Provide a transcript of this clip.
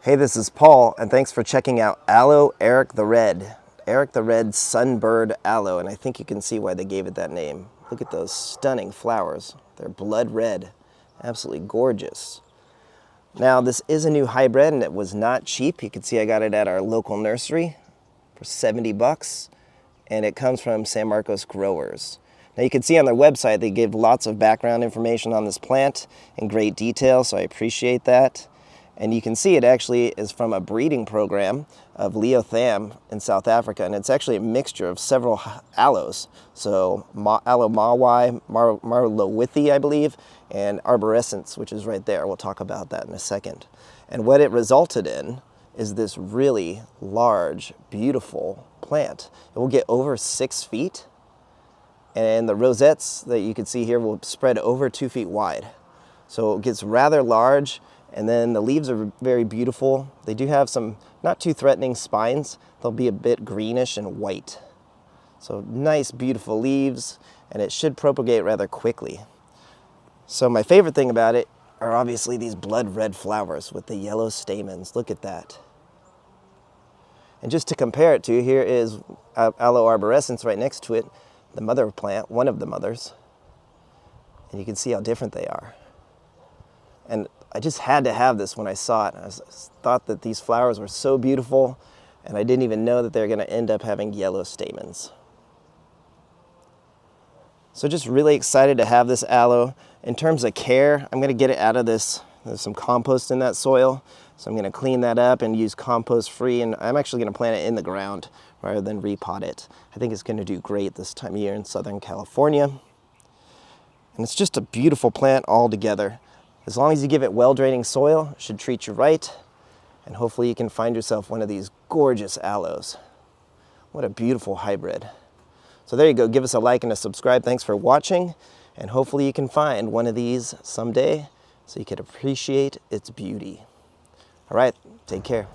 Hey, this is Paul, and thanks for checking out Aloe Erik the Red. Erik the Red Sunbird Aloe, and I think you can see why they gave it that name. Look at those stunning flowers. They're blood red. Absolutely gorgeous. Now, this is a new hybrid, and it was not cheap. You can see I got it at our local nursery for 70 bucks, and it comes from San Marcos growers. Now, you can see on their website they give lots of background information on this plant in great detail, so I appreciate that. And you can see it actually is from a breeding program of Leo Tham in South Africa, and it's actually a mixture of several aloes. So Aloe Mawai, Marlowithi, I believe, and Arborescens, which is right there. We'll talk about that in a second. And what it resulted in is this really large, beautiful plant. It will get over 6 feet, and the rosettes that you can see here will spread over 2 feet wide. So it gets rather large. And then the leaves are very beautiful. They do have some not too threatening spines. They'll be a bit greenish and white. So nice, beautiful leaves, and it should propagate rather quickly. So my favorite thing about it are obviously these blood red flowers with the yellow stamens. Look at that. And just to compare it to, here is Aloe arborescens right next to it, the mother plant, one of the mothers. And you can see how different they are. And I just had to have this when I saw it. I thought that these flowers were so beautiful, and I didn't even know that they're going to end up having yellow stamens. So just really excited to have this aloe. In terms of care, I'm going to get it out of this. There's some compost in that soil, so I'm going to clean that up and use compost free, and I'm actually going to plant it in the ground rather than repot it. I think it's going to do great this time of year in Southern California. And it's just a beautiful plant altogether. As long as you give it well-draining soil, it should treat you right, and hopefully you can find yourself one of these gorgeous aloes. What a beautiful hybrid. So there you go. Give us a like and a subscribe. Thanks for watching, and hopefully you can find one of these someday so you can appreciate its beauty. All right, take care.